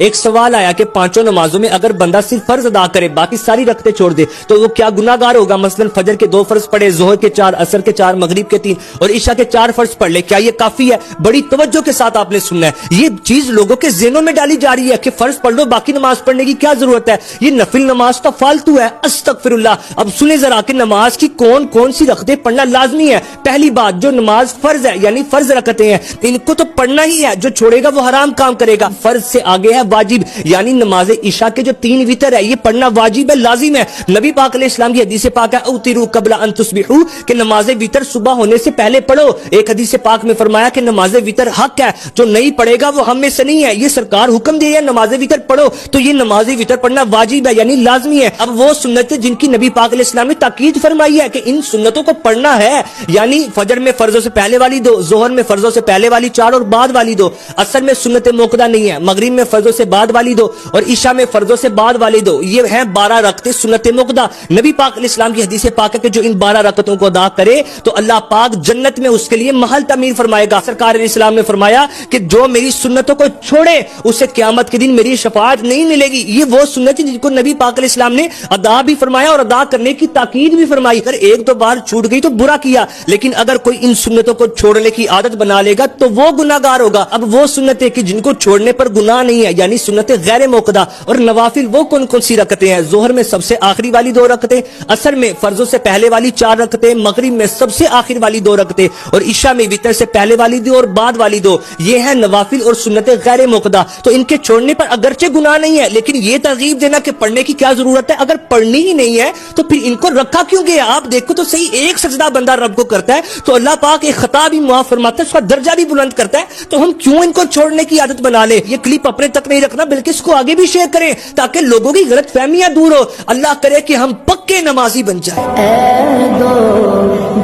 ایک سوال آیا کہ پانچوں نمازوں میں اگر بندہ صرف فرض ادا کرے باقی ساری رکعتیں چھوڑ دے تو وہ کیا گناہگار ہوگا؟ مثلا فجر کے 2 فرض پڑھے، ظہر کے 4، عصر کے 4، مغرب کے 3 اور عشاء کے 4 فرض پڑھ لے، کیا یہ کافی ہے؟ بڑی توجہ کے ساتھ آپ نے سننا ہے، یہ چیز لوگوں کے ذہنوں میں ڈالی جا رہی ہے کہ فرض پڑھ لو، باقی نماز پڑھنے کی کیا ضرورت ہے؟ یہ نفل نماز تو فالتو ہے، استغفر اللہ۔ اب سنیں ذرا کہ نماز کی کون کون سی رکعتیں پڑھنا لازمی ہے۔ پہلی بات، جو نماز فرض ہے یعنی فرض رکعتیں ہیں ان کو تو پڑھنا ہی ہے، جو چھوڑے گا وہ حرام کام کرے گا۔ فرض سے آگے ہے واجب، یعنی نماز عشاء کے جو 3 وتر ہے یہ پڑھنا واجب ہے، لازم ہے۔ نبی پاک علیہ السلام کی حدیث پاک ہے اوتروا قبل ان تصبحوا، کہ نماز وتر صبح ہونے سے پہلے پڑھو۔ ایک حدیث پاک میں فرمایا کہ نماز وتر حق ہے، جو نہیں پڑھے گا وہ ہم میں سے نہیں ہے۔ یہ سرکار حکم دے ہے نماز وتر پڑھو، تو یہ نماز وتر پڑھنا واجب ہے یعنی لازمی ہے۔ اب وہ سنتیں جن کی نبی پاک علیہ السلام نے تاکید فرمائی ہے کہ ان سنتوں کو پڑھنا ہے، یعنی فجر میں فرضوں سے پہلے والی 2، ظہر میں فرضوں سے پہلے والی 4 اور بعد والی 2، عصر میں سنت موقدہ نہیں ہے، مغرب میں فرضوں سے بعد والی 2 اور عشاء میں فرضوں سے بعد والی 2، یہ ہیں 12 رکعتیں سنت موقدہ۔ نبی پاک علیہ السلام کی حدیث پاک ہے کہ جو ان 12 رکعتوں کو ادا کرے تو اللہ پاک جنت میں اس کے لیے محل تعمیر فرمائے گا۔ سرکار علیہ السلام نے فرمایا کہ جو میری سنتوں کو چھوڑے اسے قیامت کے دن میری شفاعت نہیں ملے گی۔ یہ وہ سنت جن کو نبی پاک علیہ السلام نے ادا بھی فرمایا اور ادا کرنے کی تاکید بھی فرمائی۔ اگر ایک دو بار چھوٹ گئی تو برا کیا، لیکن اگر کوئی ان سنتوں کو چھوڑنے کی عادت بنا لے گا تو وہ گناہگار ہوگا۔ اب وہ سنتیں کہ جن کو چھوڑنے پر گناہ نہیں ہے یعنی سنت غیر موقدہ اور نوافل، وہ کون کون سی رکعتیں ہیں؟ ظہر میں سب سے آخری والی 2 رکعتیں، عصر میں فرضوں سے پہلے والی 4 رکعتیں، مغرب میں سب سے آخر والی 2 رکعتیں اور عشاء میں وتر سے پہلے والی 2 اور بعد والی 2۔ یہ ہیں نوافل اور سنت غیر موقدہ، تو ان کے چھوڑنے پر اگرچہ گناہ نہیں ہے لیکن یہ ترغیب دینا کہ پڑھنے کی کیا ضرورت ہے، اگر پڑھنی ہی نہیں ہے تو پھر ان کو رکھا کیوں گیا؟ آپ دیکھو تو صحیح، ایک سجدہ بندہ رب کو کرتا ہے تو اللہ پاک ایک خطا بھی معاف فرماتا ہے، اس کا درجہ بھی بلند کرتا ہے، تو ہم کیوں ان کو چھوڑنے کی عادت بنا لے؟ یہ کلپ اپنے تک نہیں رکھنا بلکہ اس کو آگے بھی شیئر کریں تاکہ لوگوں کی غلط فہمیاں دور ہو۔ اللہ کرے کہ ہم پکے نمازی بن جائیں۔ اے دو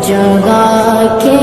جگہ کے